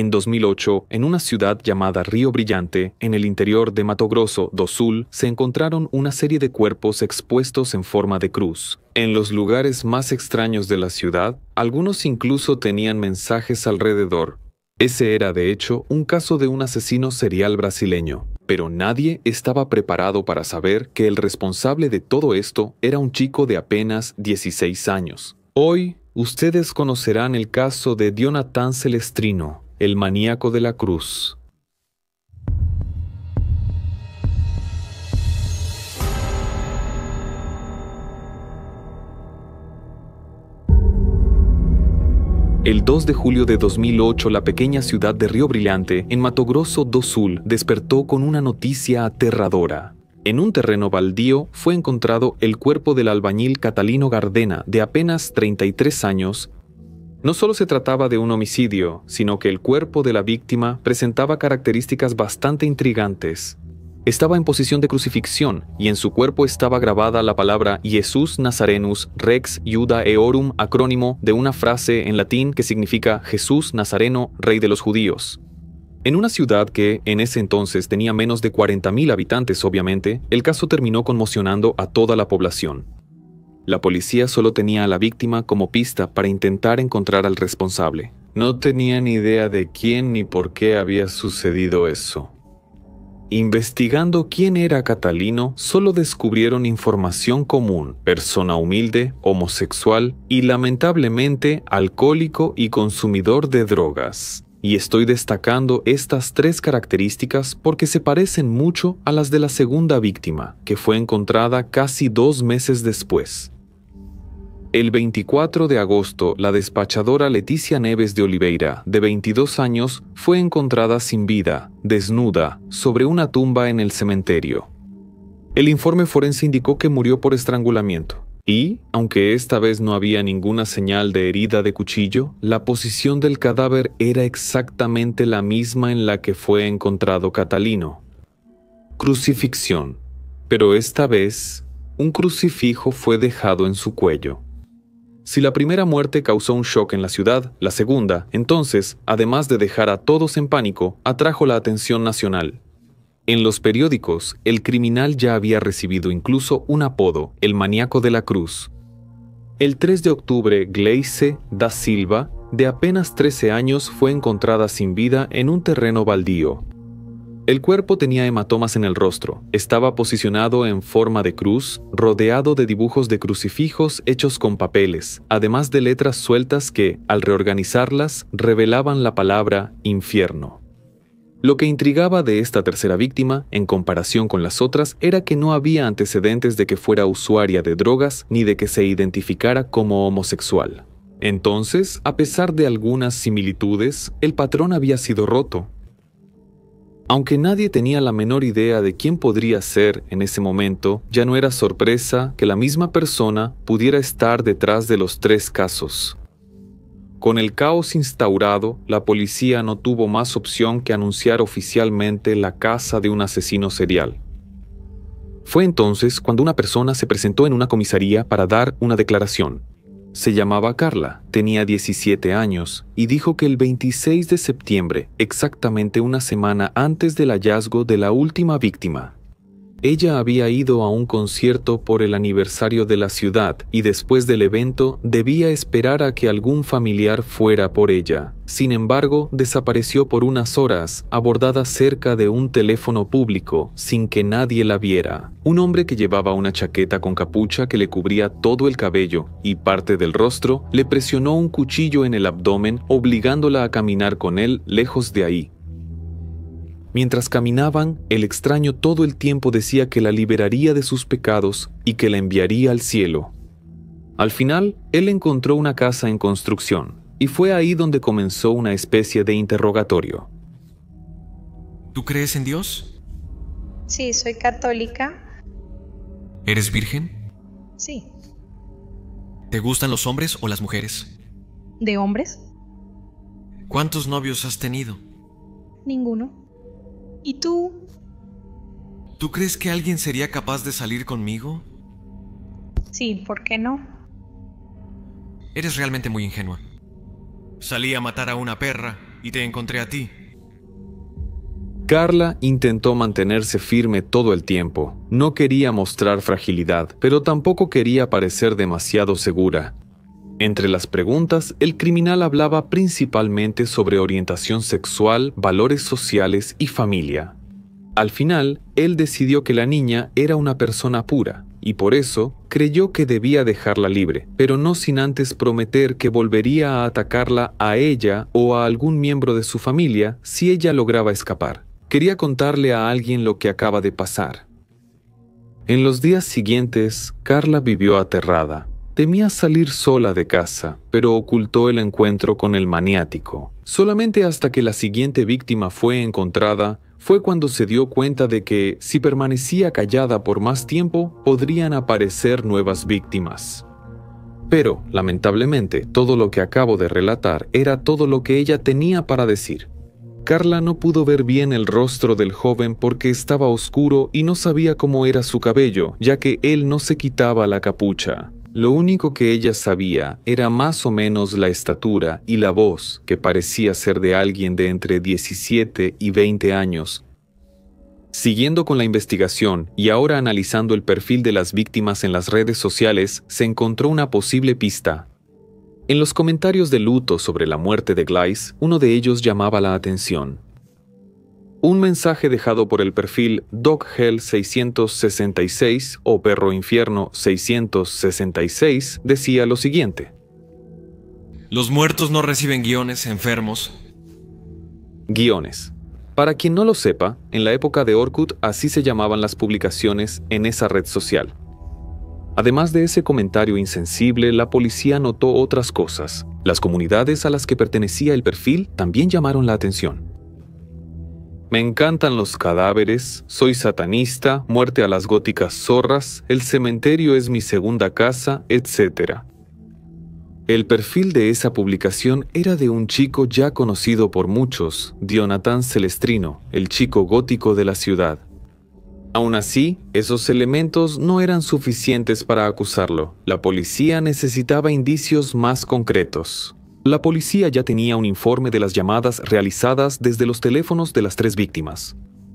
En 2008, en una ciudad llamada Río Brillante, en el interior de Mato Grosso do Sul, se encontraron una serie de cuerpos expuestos en forma de cruz. En los lugares más extraños de la ciudad, algunos incluso tenían mensajes alrededor. Ese era, de hecho, un caso de un asesino serial brasileño, pero nadie estaba preparado para saber que el responsable de todo esto era un chico de apenas 16 años. Hoy, ustedes conocerán el caso de Dionatan Celestrino, el maníaco de la cruz. El 2 de julio de 2008, la pequeña ciudad de Río Brillante, en Mato Grosso do Sul, despertó con una noticia aterradora. En un terreno baldío fue encontrado el cuerpo del albañil Catalino Gardena, de apenas 33 años. No solo se trataba de un homicidio, sino que el cuerpo de la víctima presentaba características bastante intrigantes. Estaba en posición de crucifixión y en su cuerpo estaba grabada la palabra Jesus Nazarenus Rex Iuda Eorum, acrónimo de una frase en latín que significa Jesús Nazareno, Rey de los Judíos. En una ciudad que, en ese entonces, tenía menos de 40.000 habitantes, obviamente, el caso terminó conmocionando a toda la población. La policía solo tenía a la víctima como pista para intentar encontrar al responsable. No tenían idea de quién ni por qué había sucedido eso. Investigando quién era Catalino, solo descubrieron información común: persona humilde, homosexual y, lamentablemente, alcohólico y consumidor de drogas. Y estoy destacando estas 3 características porque se parecen mucho a las de la segunda víctima, que fue encontrada casi 2 meses después. El 24 de agosto, la despachadora Leticia Neves de Oliveira, de 22 años, fue encontrada sin vida, desnuda, sobre una tumba en el cementerio. El informe forense indicó que murió por estrangulamiento. Y, aunque esta vez no había ninguna señal de herida de cuchillo, la posición del cadáver era exactamente la misma en la que fue encontrado Catalino. Crucifixión. Pero esta vez, un crucifijo fue dejado en su cuello. Si la primera muerte causó un shock en la ciudad, la segunda, entonces, además de dejar a todos en pánico, atrajo la atención nacional. En los periódicos, el criminal ya había recibido incluso un apodo: el maníaco de la cruz. El 3 de octubre, Gleice da Silva, de apenas 13 años, fue encontrada sin vida en un terreno baldío. El cuerpo tenía hematomas en el rostro, estaba posicionado en forma de cruz, rodeado de dibujos de crucifijos hechos con papeles, además de letras sueltas que, al reorganizarlas, revelaban la palabra infierno. Lo que intrigaba de esta tercera víctima, en comparación con las otras, era que no había antecedentes de que fuera usuaria de drogas ni de que se identificara como homosexual. Entonces, a pesar de algunas similitudes, el patrón había sido roto. Aunque nadie tenía la menor idea de quién podría ser en ese momento, ya no era sorpresa que la misma persona pudiera estar detrás de los 3 casos. Con el caos instaurado, la policía no tuvo más opción que anunciar oficialmente la caza de un asesino serial. Fue entonces cuando una persona se presentó en una comisaría para dar una declaración. Se llamaba Carla, tenía 17 años y dijo que el 26 de septiembre, exactamente una semana antes del hallazgo de la última víctima, ella había ido a un concierto por el aniversario de la ciudad y después del evento debía esperar a que algún familiar fuera por ella. Sin embargo, desapareció por unas horas, abordada cerca de un teléfono público, sin que nadie la viera. Un hombre que llevaba una chaqueta con capucha que le cubría todo el cabello y parte del rostro, le presionó un cuchillo en el abdomen, obligándola a caminar con él lejos de ahí. Mientras caminaban, el extraño todo el tiempo decía que la liberaría de sus pecados y que la enviaría al cielo. Al final, él encontró una casa en construcción, y fue ahí donde comenzó una especie de interrogatorio. ¿Tú crees en Dios? Sí, soy católica. ¿Eres virgen? Sí. ¿Te gustan los hombres o las mujeres? ¿De hombres? ¿Cuántos novios has tenido? Ninguno. ¿Y tú? ¿Tú crees que alguien sería capaz de salir conmigo? Sí, ¿por qué no? Eres realmente muy ingenua. Salí a matar a una perra y te encontré a ti. Carla intentó mantenerse firme todo el tiempo. No quería mostrar fragilidad, pero tampoco quería parecer demasiado segura. Entre las preguntas, el criminal hablaba principalmente sobre orientación sexual, valores sociales y familia. Al final, él decidió que la niña era una persona pura, y por eso creyó que debía dejarla libre, pero no sin antes prometer que volvería a atacarla a ella o a algún miembro de su familia si ella lograba escapar. Quería contarle a alguien lo que acaba de pasar. En los días siguientes, Carla vivió aterrada. Temía salir sola de casa, pero ocultó el encuentro con el maniático. Solamente hasta que la siguiente víctima fue encontrada, fue cuando se dio cuenta de que, si permanecía callada por más tiempo, podrían aparecer nuevas víctimas. Pero, lamentablemente, todo lo que acabo de relatar era todo lo que ella tenía para decir. Carla no pudo ver bien el rostro del joven porque estaba oscuro y no sabía cómo era su cabello, ya que él no se quitaba la capucha. Lo único que ella sabía era más o menos la estatura y la voz, que parecía ser de alguien de entre 17 y 20 años. Siguiendo con la investigación y ahora analizando el perfil de las víctimas en las redes sociales, se encontró una posible pista. En los comentarios de luto sobre la muerte de Gleiss, uno de ellos llamaba la atención. Un mensaje dejado por el perfil DogHell 666 o Perro Infierno 666 decía lo siguiente. Los muertos no reciben guiones enfermos. Guiones. Para quien no lo sepa, en la época de Orkut así se llamaban las publicaciones en esa red social. Además de ese comentario insensible, la policía notó otras cosas. Las comunidades a las que pertenecía el perfil también llamaron la atención. Me encantan los cadáveres, soy satanista, muerte a las góticas zorras, el cementerio es mi segunda casa, etc. El perfil de esa publicación era de un chico ya conocido por muchos, Dionatan Celestrino, el chico gótico de la ciudad. Aún así, esos elementos no eran suficientes para acusarlo. La policía necesitaba indicios más concretos. La policía ya tenía un informe de las llamadas realizadas desde los teléfonos de las 3 víctimas.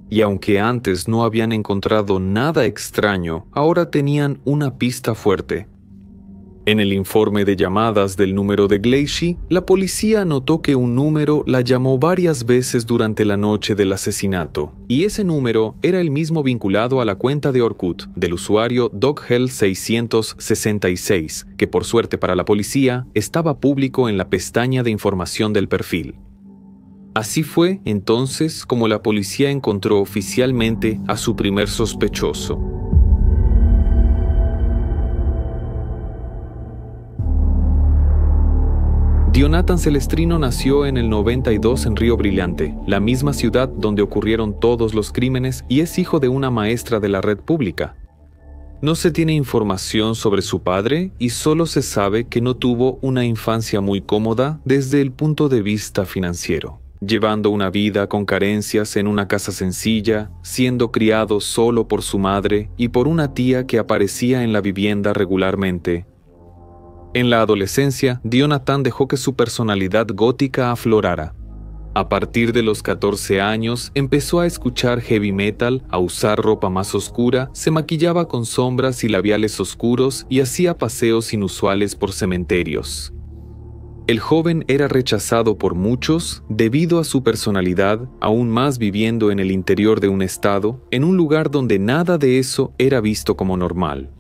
Y aunque antes no habían encontrado nada extraño, ahora tenían una pista fuerte. En el informe de llamadas del número de Gleiss, la policía notó que un número la llamó varias veces durante la noche del asesinato, y ese número era el mismo vinculado a la cuenta de Orkut del usuario DogHell 666, que por suerte para la policía estaba público en la pestaña de información del perfil. Así fue entonces como la policía encontró oficialmente a su primer sospechoso. Dionatan Celestrino nació en el 92 en Río Brillante, la misma ciudad donde ocurrieron todos los crímenes, y es hijo de una maestra de la red pública. No se tiene información sobre su padre y solo se sabe que no tuvo una infancia muy cómoda desde el punto de vista financiero, llevando una vida con carencias en una casa sencilla, siendo criado solo por su madre y por una tía que aparecía en la vivienda regularmente. En la adolescencia, Dionatan dejó que su personalidad gótica aflorara. A partir de los 14 años, empezó a escuchar heavy metal, a usar ropa más oscura, se maquillaba con sombras y labiales oscuros y hacía paseos inusuales por cementerios. El joven era rechazado por muchos debido a su personalidad, aún más viviendo en el interior de un estado, en un lugar donde nada de eso era visto como normal.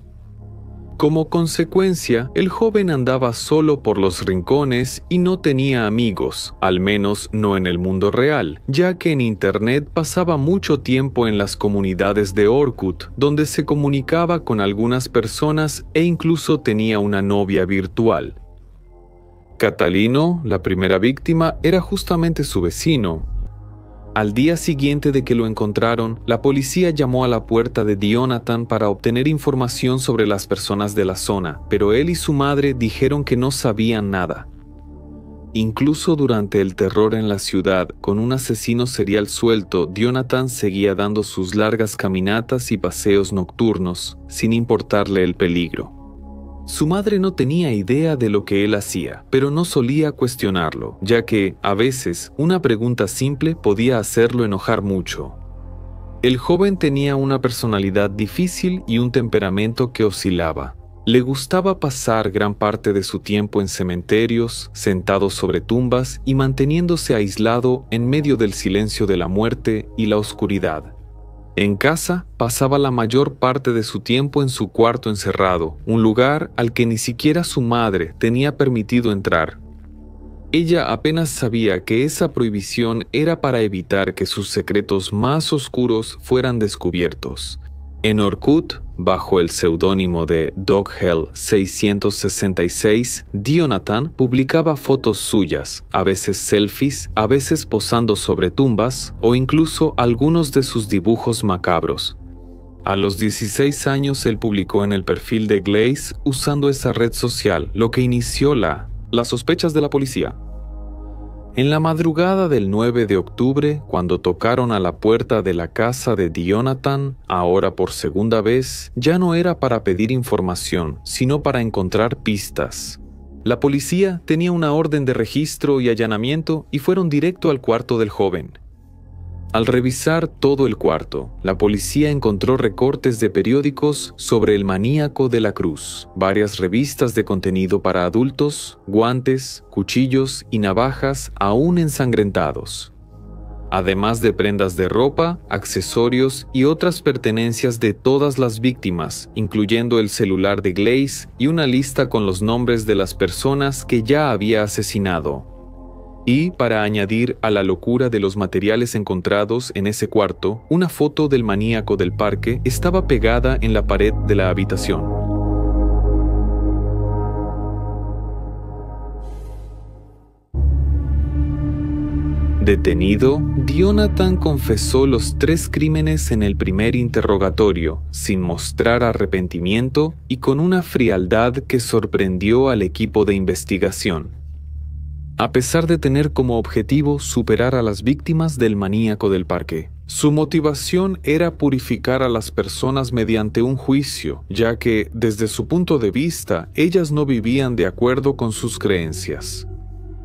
Como consecuencia, el joven andaba solo por los rincones y no tenía amigos, al menos no en el mundo real, ya que en Internet pasaba mucho tiempo en las comunidades de Orkut, donde se comunicaba con algunas personas e incluso tenía una novia virtual. Catalino, la primera víctima, era justamente su vecino. Al día siguiente de que lo encontraron, la policía llamó a la puerta de Dionatan para obtener información sobre las personas de la zona, pero él y su madre dijeron que no sabían nada. Incluso durante el terror en la ciudad, con un asesino serial suelto, Dionatan seguía dando sus largas caminatas y paseos nocturnos, sin importarle el peligro. Su madre no tenía idea de lo que él hacía, pero no solía cuestionarlo, ya que, a veces, una pregunta simple podía hacerlo enojar mucho. El joven tenía una personalidad difícil y un temperamento que oscilaba. Le gustaba pasar gran parte de su tiempo en cementerios, sentado sobre tumbas y manteniéndose aislado en medio del silencio de la muerte y la oscuridad. En casa, pasaba la mayor parte de su tiempo en su cuarto encerrado, un lugar al que ni siquiera su madre tenía permitido entrar. Ella apenas sabía que esa prohibición era para evitar que sus secretos más oscuros fueran descubiertos. En Orkut, bajo el seudónimo de DogHell666, Dionatan publicaba fotos suyas, a veces selfies, a veces posando sobre tumbas o incluso algunos de sus dibujos macabros. A los 16 años él publicó en el perfil de Glaze usando esa red social, lo que inició las sospechas de la policía. En la madrugada del 9 de octubre, cuando tocaron a la puerta de la casa de Dionatan, ahora por segunda vez, ya no era para pedir información, sino para encontrar pistas. La policía tenía una orden de registro y allanamiento y fueron directo al cuarto del joven. Al revisar todo el cuarto, la policía encontró recortes de periódicos sobre el maníaco de la cruz, varias revistas de contenido para adultos, guantes, cuchillos y navajas aún ensangrentados, además de prendas de ropa, accesorios y otras pertenencias de todas las víctimas, incluyendo el celular de Glaze y una lista con los nombres de las personas que ya había asesinado. Y, para añadir a la locura de los materiales encontrados en ese cuarto, una foto del maníaco del parque estaba pegada en la pared de la habitación. Detenido, Dionatan confesó los 3 crímenes en el primer interrogatorio, sin mostrar arrepentimiento y con una frialdad que sorprendió al equipo de investigación. A pesar de tener como objetivo superar a las víctimas del maníaco del parque, su motivación era purificar a las personas mediante un juicio, ya que, desde su punto de vista, ellas no vivían de acuerdo con sus creencias.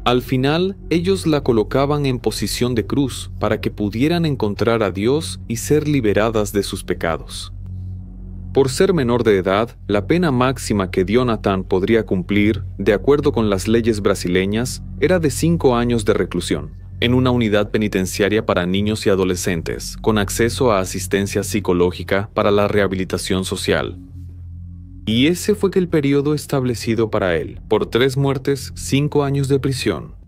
Al final, ellos la colocaban en posición de cruz para que pudieran encontrar a Dios y ser liberadas de sus pecados. Por ser menor de edad, la pena máxima que Dionatan podría cumplir, de acuerdo con las leyes brasileñas, era de 5 años de reclusión, en una unidad penitenciaria para niños y adolescentes, con acceso a asistencia psicológica para la rehabilitación social. Y ese fue el periodo establecido para él. Por 3 muertes, 5 años de prisión.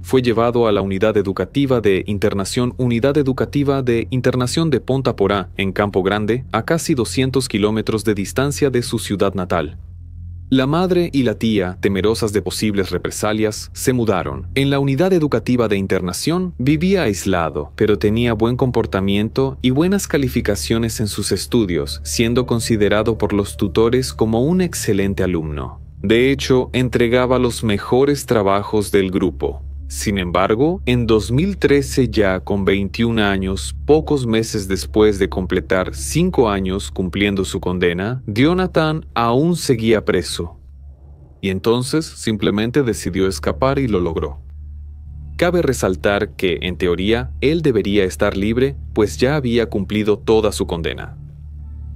Fue llevado a la Unidad Educativa de Internación de Ponta Porá, en Campo Grande, a casi 200 kilómetros de distancia de su ciudad natal. La madre y la tía, temerosas de posibles represalias, se mudaron. En la Unidad Educativa de Internación vivía aislado, pero tenía buen comportamiento y buenas calificaciones en sus estudios, siendo considerado por los tutores como un excelente alumno. De hecho, entregaba los mejores trabajos del grupo. Sin embargo, en 2013, ya con 21 años, pocos meses después de completar 5 años cumpliendo su condena, Dionatan aún seguía preso. Y entonces simplemente decidió escapar y lo logró. Cabe resaltar que, en teoría, él debería estar libre, pues ya había cumplido toda su condena.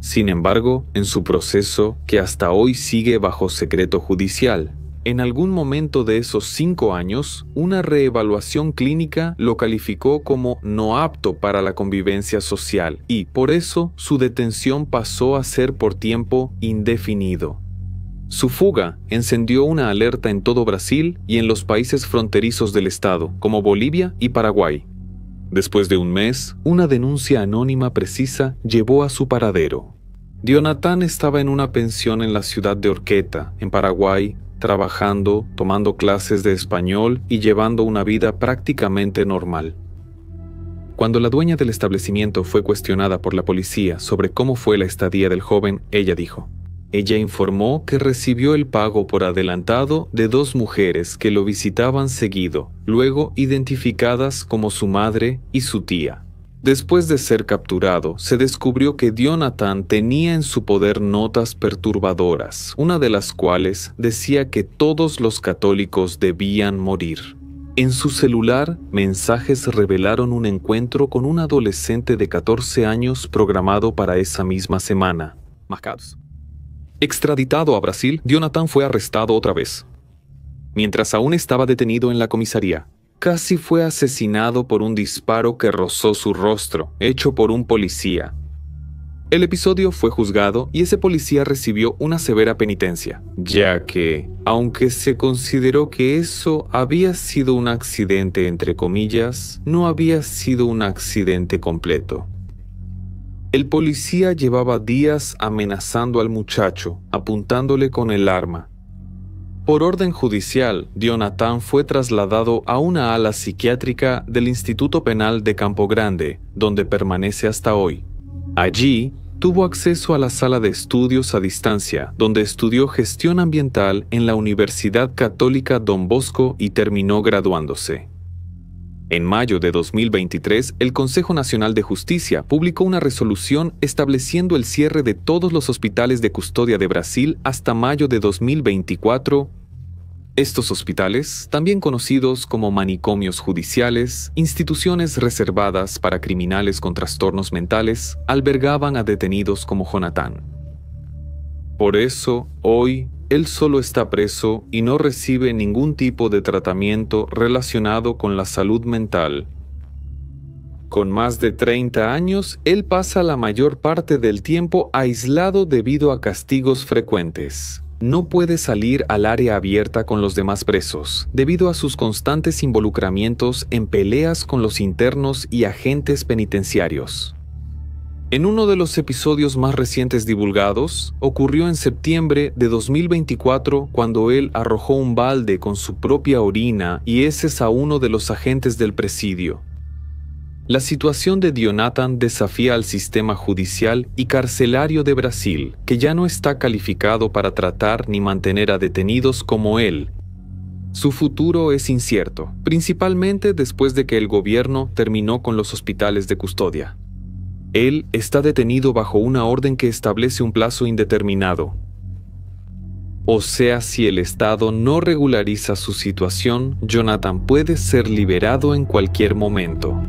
Sin embargo, en su proceso, que hasta hoy sigue bajo secreto judicial, en algún momento de esos 5 años, una reevaluación clínica lo calificó como no apto para la convivencia social y, por eso, su detención pasó a ser por tiempo indefinido. Su fuga encendió una alerta en todo Brasil y en los países fronterizos del estado, como Bolivia y Paraguay. Después de un mes, una denuncia anónima precisa llevó a su paradero. Dionatan estaba en una pensión en la ciudad de Orqueta, en Paraguay, trabajando, tomando clases de español y llevando una vida prácticamente normal. Cuando la dueña del establecimiento fue cuestionada por la policía sobre cómo fue la estadía del joven, ella informó que recibió el pago por adelantado de 2 mujeres que lo visitaban seguido, luego identificadas como su madre y su tía. Después de ser capturado, se descubrió que Jonathan tenía en su poder notas perturbadoras, una de las cuales decía que todos los católicos debían morir. En su celular, mensajes revelaron un encuentro con un adolescente de 14 años programado para esa misma semana. Marcados. Extraditado a Brasil, Jonathan fue arrestado otra vez. Mientras aún estaba detenido en la comisaría, casi fue asesinado por un disparo que rozó su rostro, hecho por un policía. El episodio fue juzgado y ese policía recibió una severa penitencia, ya que, aunque se consideró que eso había sido un accidente entre comillas, no había sido un accidente completo. El policía llevaba días amenazando al muchacho, apuntándole con el arma. Por orden judicial, Jonathan fue trasladado a una ala psiquiátrica del Instituto Penal de Campo Grande, donde permanece hasta hoy. Allí, tuvo acceso a la sala de estudios a distancia, donde estudió gestión ambiental en la Universidad Católica Don Bosco y terminó graduándose. En mayo de 2023, el Consejo Nacional de Justicia publicó una resolución estableciendo el cierre de todos los hospitales de custodia de Brasil hasta mayo de 2024. Estos hospitales, también conocidos como manicomios judiciales, instituciones reservadas para criminales con trastornos mentales, albergaban a detenidos como Jonathan. Por eso, hoy, él solo está preso y no recibe ningún tipo de tratamiento relacionado con la salud mental. Con más de 30 años, él pasa la mayor parte del tiempo aislado debido a castigos frecuentes. No puede salir al área abierta con los demás presos, debido a sus constantes involucramientos en peleas con los internos y agentes penitenciarios. En uno de los episodios más recientes divulgados, ocurrió en septiembre de 2024 cuando él arrojó un balde con su propia orina y heces a uno de los agentes del presidio. La situación de Jonathan desafía al sistema judicial y carcelario de Brasil, que ya no está calificado para tratar ni mantener a detenidos como él. Su futuro es incierto, principalmente después de que el gobierno terminó con los hospitales de custodia. Él está detenido bajo una orden que establece un plazo indeterminado. O sea, si el Estado no regulariza su situación, Jonathan puede ser liberado en cualquier momento.